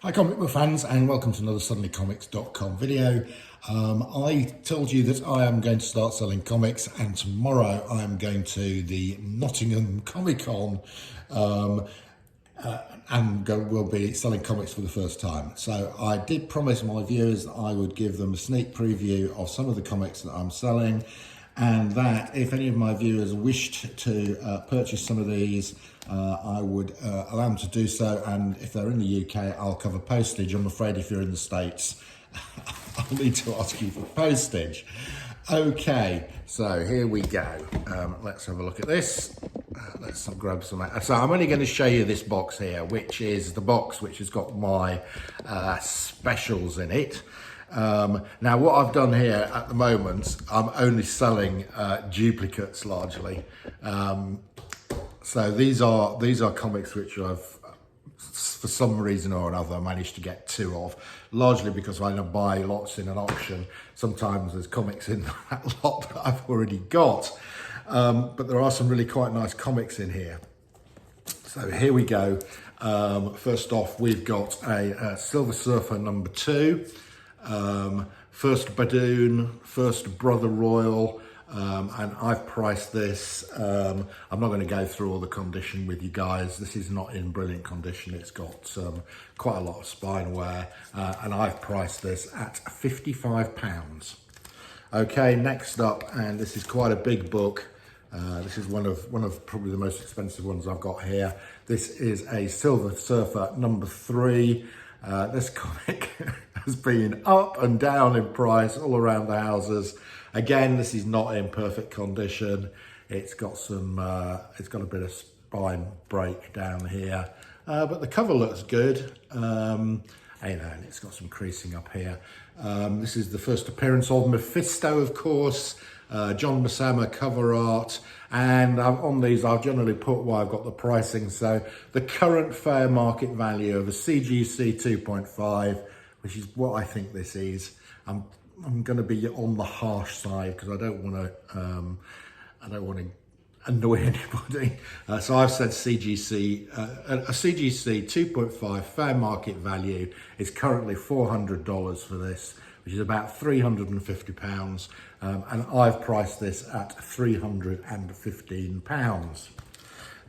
Hi comic book fans, and welcome to another suddenlycomics.com video. I told you that I am going to start selling comics, and tomorrow I am going to the Nottingham Comic Con and will be selling comics for the first time. So I did promise my viewers that I would give them a sneak preview of some of the comics that I'm selling, and that if any of my viewers wished to purchase some of these, I would allow them to do so. And if they're in the UK, I'll cover postage. I'm afraid if you're in the States, I'll need to ask you for postage. Okay, so here we go. Let's have a look at this. Let's grab some. So I'm only going to show you this box here, which is the box which has got my specials in it. Now what I've done here at the moment, I'm only selling duplicates largely. So these are comics which I've, for some reason or another, managed to get two of, largely because when I buy lots in an auction, sometimes there's comics in that lot that I've already got. But there are some really quite nice comics in here. So here we go. First off, we've got a Silver Surfer number 2, First Badoon, First Brother Royal, and I've priced this. I'm not going to go through all the condition with you guys. This is not in brilliant condition. It's got quite a lot of spine wear, and I've priced this at £55. Okay, next up, and this is quite a big book. This is one of probably the most expensive ones I've got here. This is a Silver Surfer number 3. This comic has been up and down in price all around the houses. Again, this is not in perfect condition. It's got it's got a bit of spine break down here, but the cover looks good. And it's got some creasing up here. This is the first appearance of Mephisto, of course. John Buscema cover art, and on these I've generally put why I've got the pricing. So the current fair market value of a CGC 2.5, which is what I think this is. I'm going to be on the harsh side because I don't want to annoy anybody. So I've said CGC, a CGC 2.5 fair market value is currently $400 for this, which is about £350, and I've priced this at £315.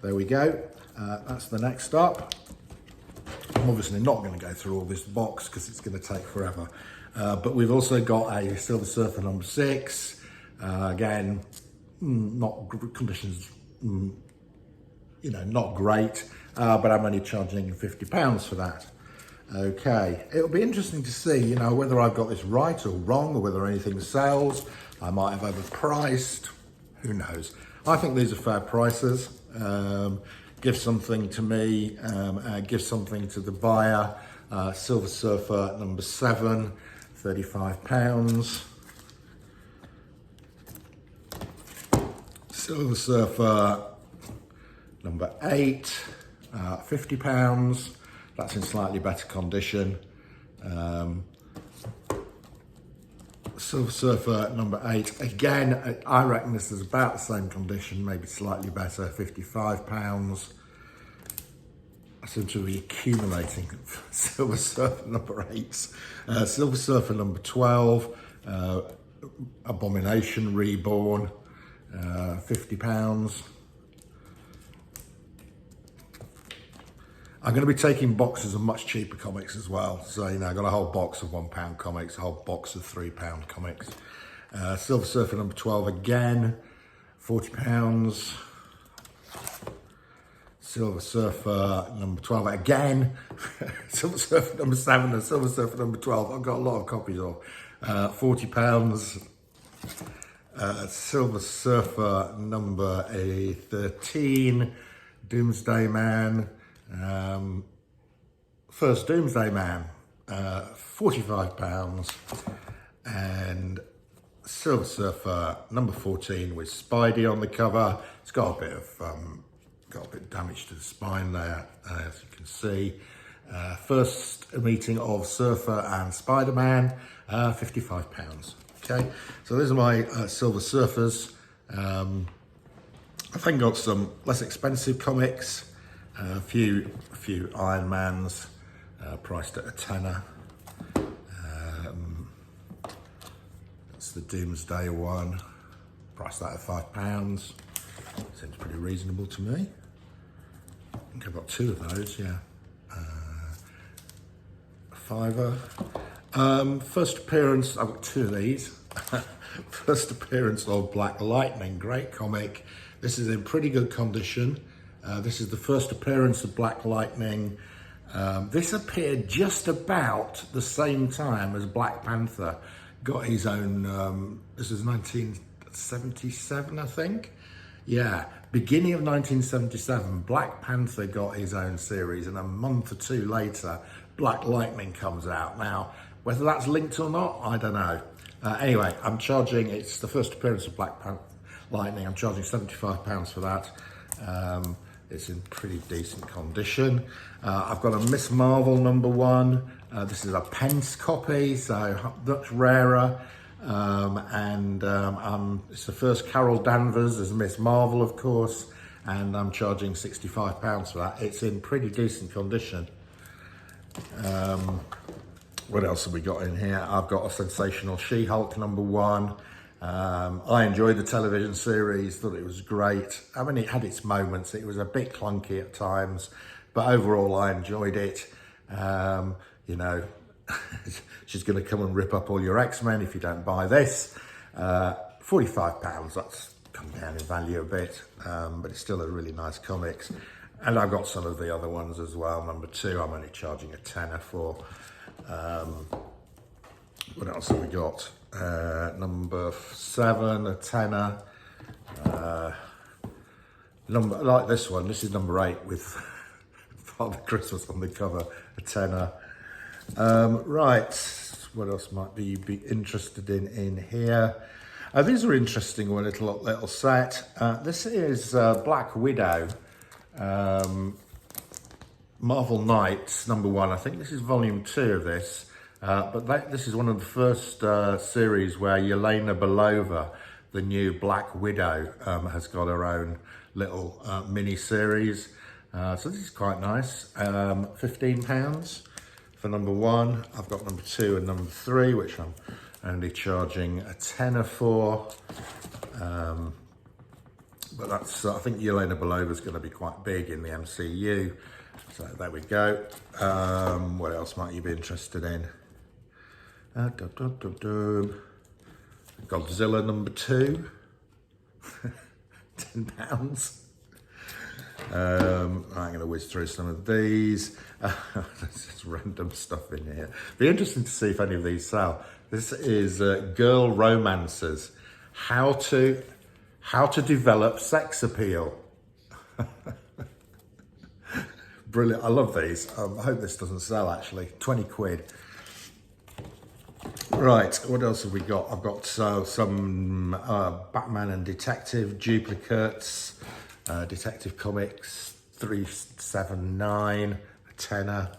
There we go. That's the next up. I'm obviously not going to go through all this box because it's going to take forever. But we've also got a Silver Surfer number 6. Again, not conditions, not great, but I'm only charging £50 for that. Okay, it'll be interesting to see, whether I've got this right or wrong, or whether anything sells. I might have overpriced. Who knows? I think these are fair prices. Give something to me, give something to the buyer. Silver Surfer number 7, £35. Silver Surfer number 8, £50. That's in slightly better condition. Silver Surfer number 8, again, I reckon this is about the same condition, maybe slightly better, £55. I seem to be accumulating Silver Surfer number 8s. Silver Surfer number 12, Abomination Reborn, £50. I'm going to be taking boxes of much cheaper comics as well. So, I've got a whole box of £1 comics, a whole box of £3 comics. Silver Surfer number 12 again, £40. Silver Surfer number 12 again. Silver Surfer number 7 and Silver Surfer number 12. I've got a lot of copies of. £40. Silver Surfer number 13, Doomsday Man. First Doomsday Man, £45, and Silver Surfer number 14 with Spidey on the cover. It's got a bit of damage to the spine there, as you can see. First meeting of Surfer and Spider-Man, £55. Okay, so these are my Silver Surfers. I've then got some less expensive comics. A few Iron Mans, priced at a tenner. That's the Doomsday one, priced that at £5. Seems pretty reasonable to me. I think I've got two of those, yeah. A fiver. First appearance, I've got two of these. First appearance of Black Lightning, great comic. This is in pretty good condition. This is the first appearance of Black Lightning. This appeared just about the same time as Black Panther got his own, this is 1977, I think. Yeah, beginning of 1977, Black Panther got his own series, and a month or two later, Black Lightning comes out. Now, whether that's linked or not, I don't know. Anyway, I'm charging, it's the first appearance of Black Lightning, I'm charging £75 for that. It's in pretty decent condition. I've got a Miss Marvel #1. This is a pence copy, so much rarer. It's the first Carol Danvers as Miss Marvel, of course, and I'm charging £65 for that. It's in pretty decent condition. What else have we got in here? I've got a Sensational She-Hulk #1. I enjoyed the television series, thought it was great. I mean, it had its moments. It was a bit clunky at times, but overall I enjoyed it. You know, she's going to come and rip up all your X-Men if you don't buy this. £45, that's come down in value a bit, but it's still a really nice comics. And I've got some of the other ones as well. #2, I'm only charging a tenner for. What else have we got? #7, a tenner. Like this one, this is #8 with Father Christmas on the cover, a tenner. Right, what else might you be interested in here? These are interesting, one little set. This is Black Widow, Marvel Knights #1. I think this is volume 2 of this. But this is one of the first series where Yelena Belova, the new Black Widow, has got her own little mini-series. So this is quite nice. £15 for #1. I've got #2 and #3, which I'm only charging a tenner for. But that's, I think Yelena Belova is going to be quite big in the MCU. So there we go. What else might you be interested in? Godzilla #2, £10. I'm going to whiz through some of these. There's just random stuff in here. Be interesting to see if any of these sell. This is Girl Romances, how to develop sex appeal. Brilliant, I love these. I hope this doesn't sell actually. 20 quid. Right, what else have we got? I've got some Batman and Detective duplicates, Detective Comics 379, a tenner.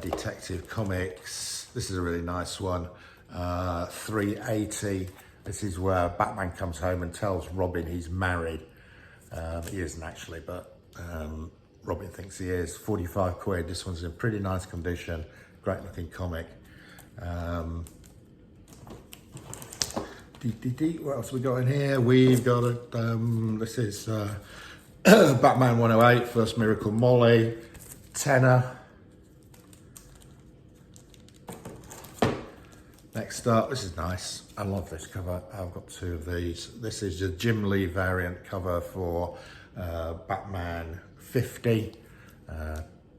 Detective Comics, this is a really nice one, 380. This is where Batman comes home and tells Robin he's married. He isn't actually, but Robin thinks he is. 45 quid. This one's in pretty nice condition, great looking comic. What else we got in here? We've got a, this is Batman 108, First Miracle Molly, tenner. Next up, this is nice. I love this cover. I've got two of these. This is a Jim Lee variant cover for Batman 50,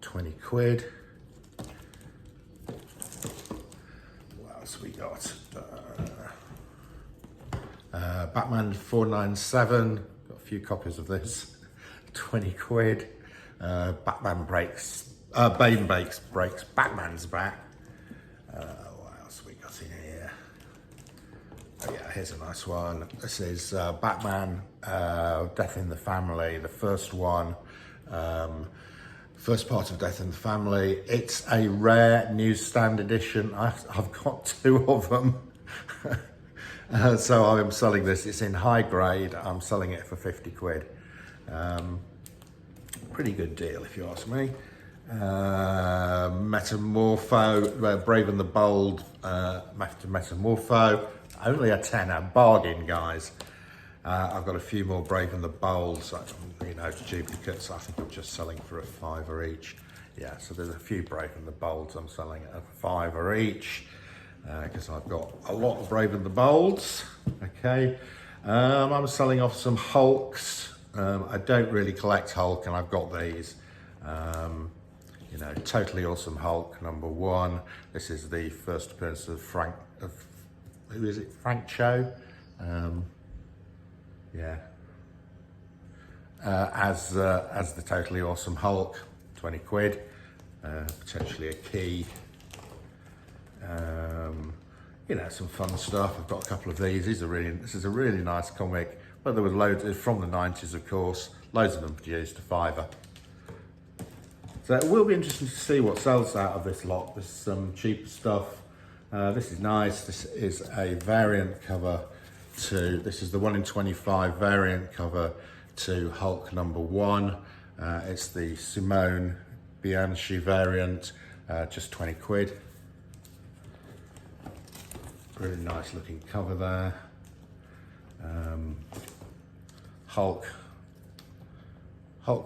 20 quid. We got Batman 497, got a few copies of this, 20 quid. Batman breaks, Bane breaks, Batman's back. What else we got in here? Oh yeah, here's a nice one. This is Batman, Death in the Family, the first one. First part of Death in the Family. It's a rare newsstand edition. I've got two of them. So I'm selling this. It's in high grade. I'm selling it for 50 quid. Pretty good deal if you ask me. Metamorpho, Brave and the Bold, Metamorpho, only a tenner, bargain guys. I've got a few more Brave and the Bolds, you know, duplicates. I think I'm just selling for a £5 each. Yeah, so there's a few Brave and the Bolds I'm selling at a £5 each, because I've got a lot of Brave and the Bolds. Okay, I'm selling off some Hulks. I don't really collect Hulk, and I've got these. You know, Totally Awesome Hulk #1. This is the first appearance of who is it? Frank Cho. Yeah. As the Totally Awesome Hulk, 20 quid. Potentially a key. You know, some fun stuff. I've got a couple of these. This is a really nice comic. But there was loads from the 90s, of course. Loads of them produced a £5. So it will be interesting to see what sells out of this lot. There's some cheap stuff. This is nice. This is a variant cover to, this is the 1 in 25 variant cover to Hulk #1. It's the Simone Bianchi variant, just 20 quid. Really nice looking cover there. Hulk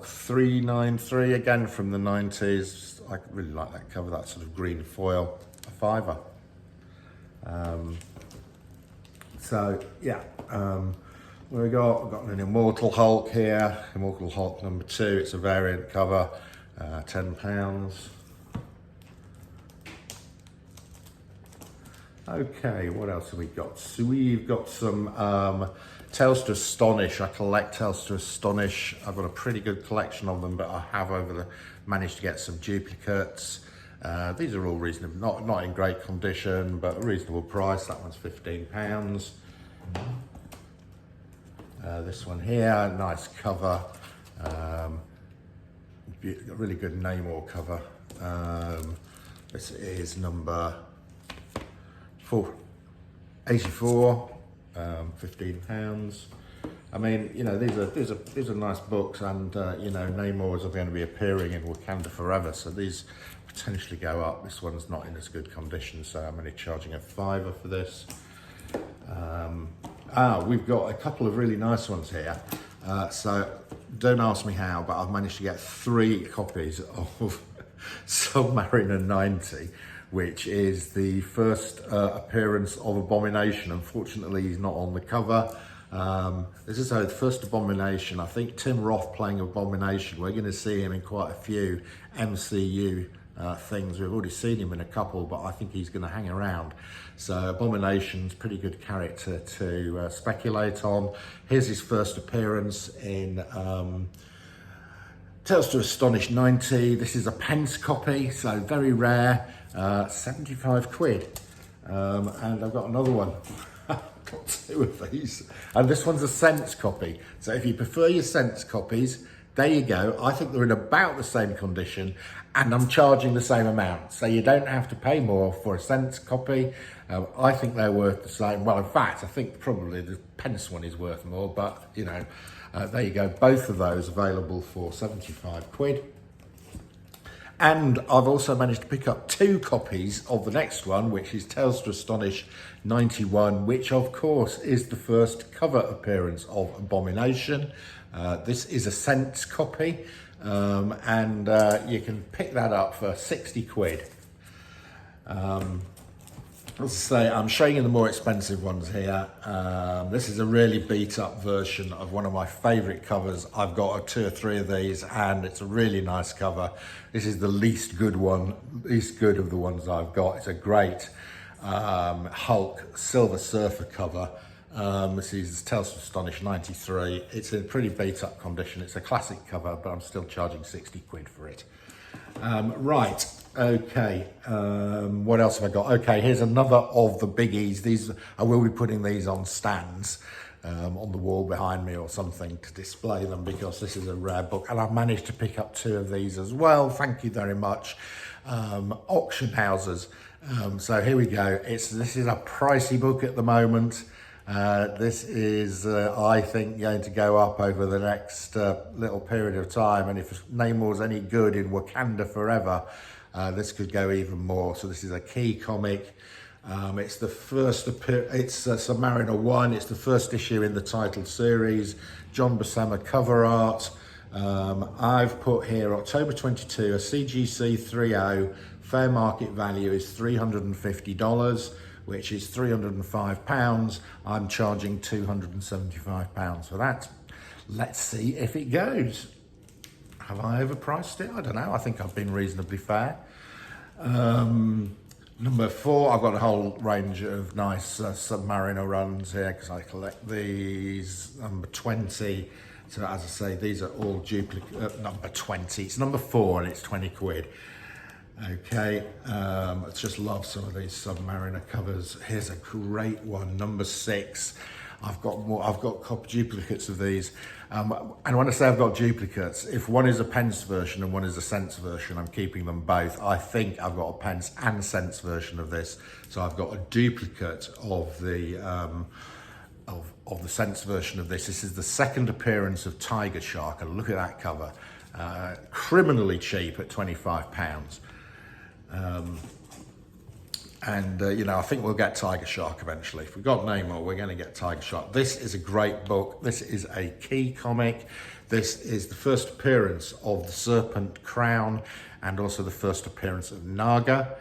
393, again from the 90s. I really like that cover, that sort of green foil, a £5. So yeah, we've got an Immortal Hulk here, Immortal Hulk #2. It's a variant cover, £10. Okay, what else have we got? So we've got some Tales to Astonish. I collect Tales to Astonish. I've got a pretty good collection of them, but I have managed to get some duplicates. These are all reasonable, not in great condition, but a reasonable price. That one's £15. This one here, nice cover. A really good Namor cover. This is number 84, £15. I mean, you know, these are nice books, and you know, Namor is going to be appearing in Wakanda Forever, so these potentially go up. This one's not in as good condition, so I'm only charging a £5 for this. We've got a couple of really nice ones here. So don't ask me how, but I've managed to get 3 copies of Submariner 90. Which is the first appearance of Abomination. Unfortunately, he's not on the cover. This is the first Abomination. I think Tim Roth playing Abomination. We're going to see him in quite a few MCU things. We've already seen him in a couple, but I think he's going to hang around. So Abomination's a pretty good character to speculate on. Here's his first appearance in Tales to Astonish 90. This is a pence copy, so very rare. 75 quid. And I've got another one. I've got 2 of these. And this one's a cents copy. So if you prefer your cents copies, there you go. I think they're in about the same condition, and I'm charging the same amount. So you don't have to pay more for a cents copy. I think they're worth the same. Well, in fact, I think probably the pence one is worth more, but you know, there you go. Both of those available for 75 quid. And I've also managed to pick up 2 copies of the next one, which is Tales to Astonish 91, which of course is the first cover appearance of Abomination. This is a cents copy, and you can pick that up for 60 quid. As I say, I'm showing you the more expensive ones here. This is a really beat up version of one of my favourite covers. I've got 2 or 3 of these, and it's a really nice cover. This is the least good of the ones I've got. It's a great Hulk Silver Surfer cover. This is Tales to Astonish 93. It's in pretty beat up condition. It's a classic cover, but I'm still charging 60 quid for it. Right, okay, what else have I got? Okay, here's another of the biggies. I will be putting these on stands on the wall behind me or something to display them, because this is a rare book, and I've managed to pick up 2 of these as well. Thank you very much. Auction houses. So here we go. This is a pricey book at the moment. This is, I think, going to go up over the next little period of time. And if Namor's any good in Wakanda Forever, this could go even more. So this is a key comic. It's the first, it's Submariner 1. It's the first issue in the titled series. John Buscema cover art. I've put here October 22, a CGC 3.0. Fair market value is $350. Which is £305. I'm charging £275 for that. Let's see if it goes. Have I overpriced it? I don't know. I think I've been reasonably fair. Number 4, I've got a whole range of nice Submariner runs here because I collect these. Number 20. So as I say, these are all duplicate. Number 20. It's number 4 and it's 20 quid. Okay, I just love some of these Submariner covers. Here's a great one, number 6. I've got duplicates of these. And when I say I've got duplicates, if one is a pence version and one is a cents version, I'm keeping them both. I think I've got a pence and cents version of this. So I've got a duplicate of the of the cents version of this. This is the second appearance of Tiger Shark, and look at that cover. Criminally cheap at £25. You know, I think we'll get Tiger Shark eventually. If we've got Namor, we're going to get Tiger Shark. This is a great book. This is a key comic. This is the first appearance of the Serpent Crown and also the first appearance of Naga.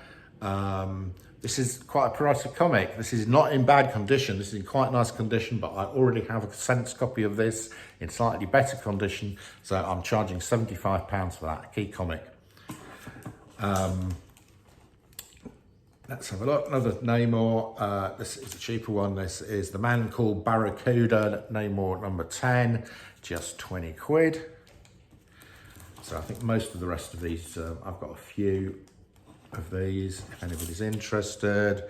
This is quite a pricey comic. This is not in bad condition. This is in quite nice condition, but I already have a cents copy of this in slightly better condition. So I'm charging £75 for that, a key comic. Let's have a look. Another Namor. This is a cheaper one. This is The Man Called Barracuda, Namor number 10, just 20 quid. So I think most of the rest of these, I've got a few of these, if anybody's interested.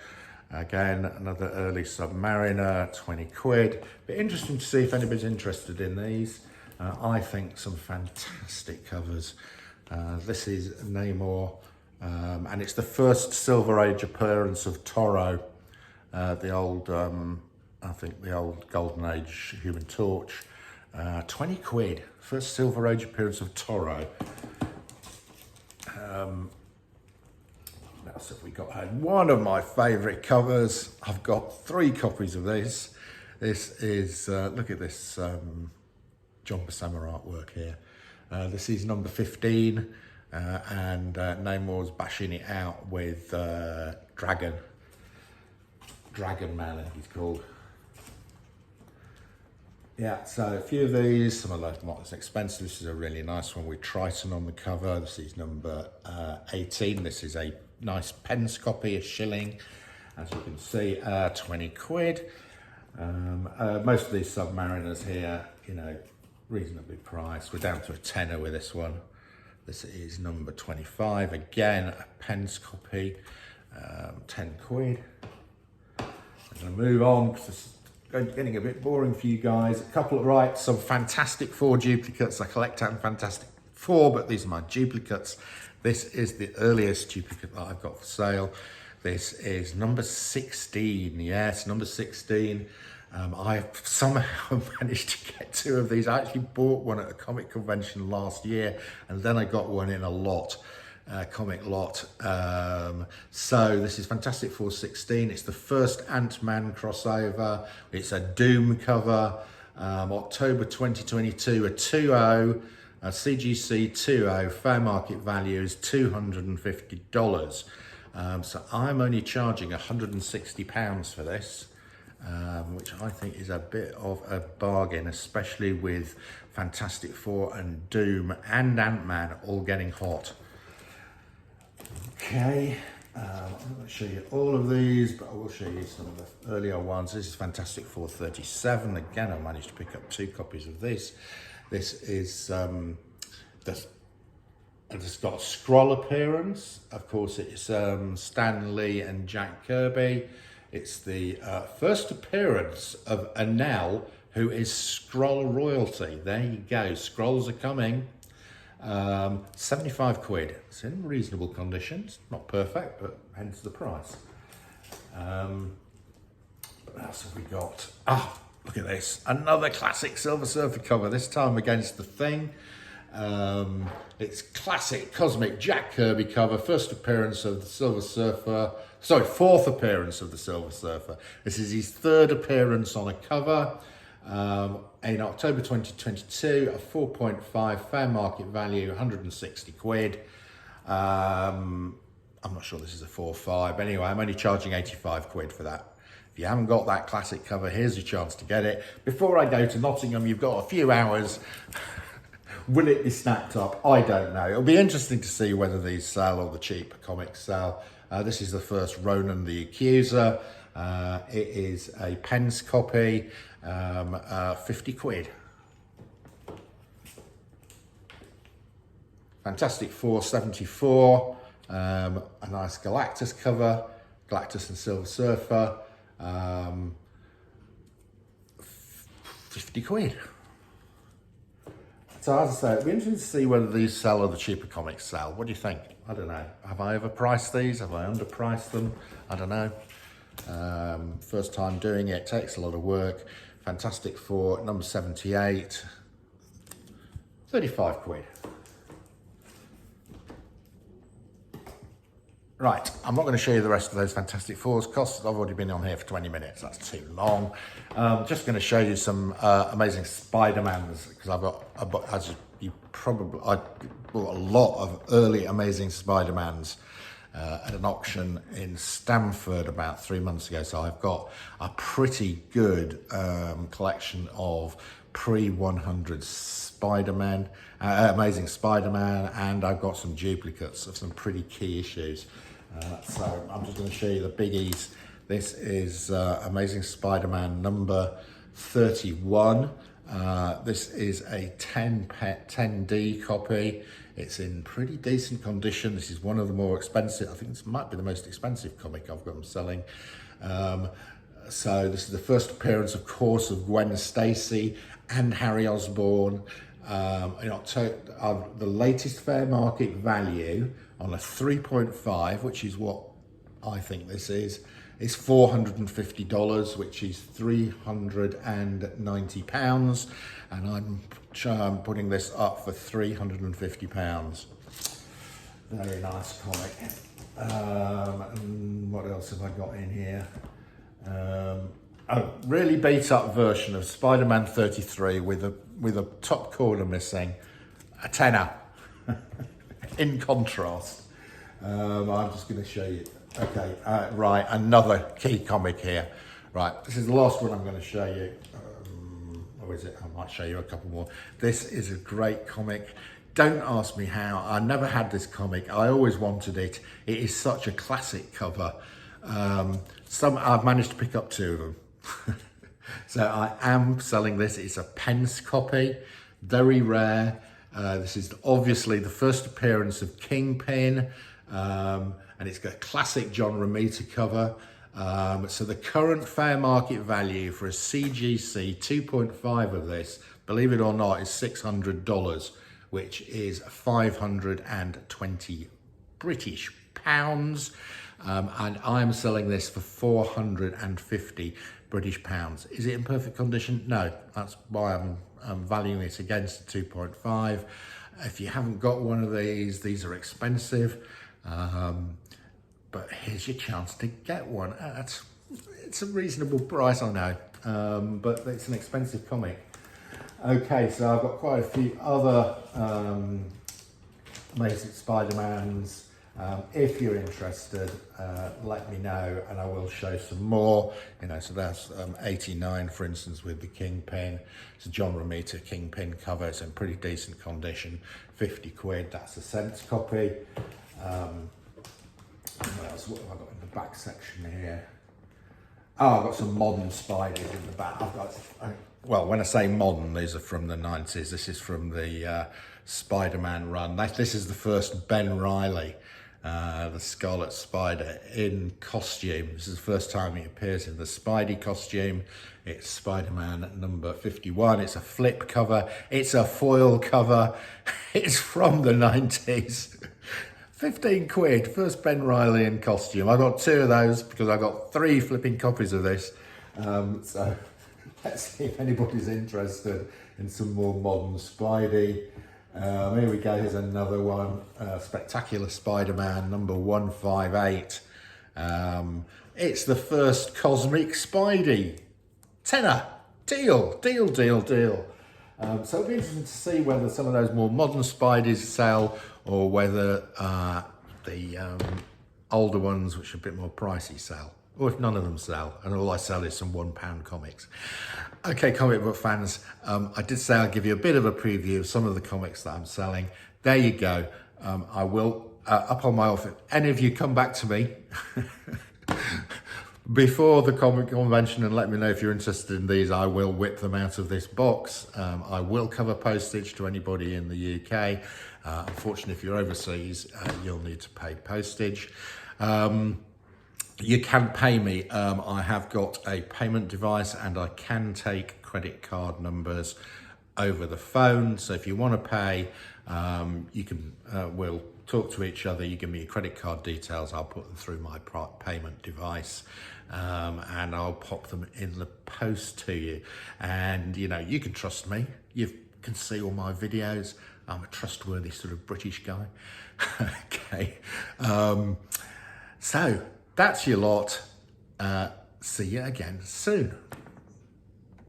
Again, another early Submariner, 20 quid. Be interesting to see if anybody's interested in these. I think some fantastic covers. This is Namor. And it's the first Silver Age appearance of Toro, the old, I think the old Golden Age Human Torch. 20 quid, first Silver Age appearance of Toro. What else have we got? One of my favourite covers. I've got 3 copies of this. This is, look at this John Buscema artwork here. This is number 15. And Namor's bashing it out with Dragon Man, I think he's called. Yeah, so a few of these, some of them not as expensive. This is a really nice one with Triton on the cover. This is number 18. This is a nice pence copy, a shilling. As you can see, 20 quid. Most of these Submariners here, you know, reasonably priced. We're down to a tenner with this one. This is number 25, again, a pence copy, 10 quid. I'm gonna move on because it's getting a bit boring for you guys. A couple of, some Fantastic Four duplicates. I collect out Fantastic Four, but these are my duplicates. This is the earliest duplicate that I've got for sale. This is number 16, yes, number 16. I somehow managed to get 2 of these. I actually bought one at a comic convention last year, and then I got one in a lot, comic lot. So this is Fantastic Four 16. It's the first Ant-Man crossover. It's a Doom cover. October 2022, a 2.0, a CGC 2.0. Fair market value is $250. So I'm only charging £160 for this. Which I think is a bit of a bargain, especially with Fantastic Four and Doom and Ant-Man all getting hot. Okay, I'm not going to show you all of these, but I will show you some of the earlier ones. This is Fantastic Four 37. Again, I managed to pick up 2 copies of this. This is it's got a scroll appearance. Of course, it's Stan Lee and Jack Kirby. It's the first appearance of Anel, who is Skrull royalty. There you go, Skrulls are coming. 75 quid. It's in reasonable conditions. Not perfect, but hence the price. What else have we got? Ah, look at this. Another classic Silver Surfer cover, this time against The Thing. It's classic cosmic Jack Kirby cover, first appearance of the Silver Surfer, sorry, fourth appearance of the Silver Surfer. This is his third appearance on a cover. In October 2022, a 4.5 fair market value, 160 quid. I'm not sure this is a 4.5. Anyway, I'm only charging 85 quid for that. If you haven't got that classic cover, here's your chance to get it. Before I go to Nottingham, you've got a few hours. Will it be snapped up? I don't know. It'll be interesting to see whether these sell or the cheap comics sell. This is the first Ronan the Accuser. It is a pence copy, 50 quid. Fantastic Four 74, a nice Galactus cover, Galactus and Silver Surfer, 50 quid. So as I say, it'll be interesting to see whether these sell or the cheaper comics sell. What do you think? I don't know. Have I overpriced these? Have I underpriced them? I don't know. First time doing it, takes a lot of work. Fantastic Four, number 78, 35 quid. Right, I'm not going to show you the rest of those Fantastic Fours costs. I've already been on here for 20 minutes. That's too long. Just going to show you some amazing Spider-Mans, because I bought a lot of early Amazing Spider-Mans at an auction in Stamford about 3 months ago. So I've got a pretty good collection of pre-100 Spider-Man, Amazing Spider-Man, and I've got some duplicates of some pretty key issues. So I'm just going to show you the biggies. This is Amazing Spider-Man number 31. This is a 10D copy. It's in pretty decent condition. This is one of the more expensive. I think this might be the most expensive comic I've got selling. So this is the first appearance, of course, of Gwen Stacy and Harry Osborn. In October, the latest fair market value on a 3.5, which is what I think this is $450, which is £390, and I'm putting this up for £350. Very nice comic. And what else have I got in here? A really beat up version of Spider-Man 33 with a top corner missing, a tenner. In contrast, I'm just going to show you. Okay, right, another key comic here. Right, this is the last one I'm going to show you. Or is it? I might show you a couple more. This is a great comic. Don't ask me how. I never had this comic. I always wanted it. It is such a classic cover. I've managed to pick up 2 of them. So I am selling this. It's a pence copy, very rare. This is obviously the first appearance of Kingpin, and it's got a classic John Romita cover. So the current fair market value for a CGC 2.5 of this, believe it or not, is $600, which is 520 British pounds. And I'm selling this for 450 British pounds. Is it in perfect condition? No, that's why I'm valuing it against the 2.5. If you haven't got one of these are expensive, but here's your chance to get one. It's a reasonable price, I know, but it's an expensive comic. Okay, so I've got quite a few other Amazing Spider-Mans. If you're interested, let me know and I will show some more. So that's 89, for instance, with the Kingpin. It's a John Romita Kingpin cover. It's in pretty decent condition. 50 quid. That's a cents copy. What else? What have I got in the back section here? Oh, I've got some modern Spiders in the back. Well, when I say modern, these are from the 90s. This is from the Spider-Man run. This is the first Ben Reilly, the Scarlet Spider, in costume. This is the first time he appears in the Spidey costume. It's Spider-Man number 51. It's a flip cover. It's a foil cover. It's from the 90s. 15 quid, first Ben Reilly in costume. I got 2 of those because I got 3 flipping copies of this. So let's see if anybody's interested in some more modern Spidey. Here we go, here's another one, Spectacular Spider-Man number 158. It's the first Cosmic Spidey. Tenner, deal. So it'll be interesting to see whether some of those more modern Spideys sell, or whether the older ones, which are a bit more pricey, sell, or if none of them sell and all I sell is some £1 comics. Okay, comic book fans, I did say I'd give you a bit of a preview of some of the comics that I'm selling. There you go. I will, up on my offer, any of you come back to me before the comic convention and let me know if you're interested in these. I will whip them out of this box. I will cover postage to anybody in the UK. Unfortunately, if you're overseas, you'll need to pay postage. You can pay me. I have got a payment device and I can take credit card numbers over the phone. So if you want to pay, you can, we'll talk to each other. You give me your credit card details. I'll put them through my payment device, and I'll pop them in the post to you. And, you know, you can trust me. You can see all my videos. I'm a trustworthy sort of British guy. Okay. So that's your lot. See you again soon.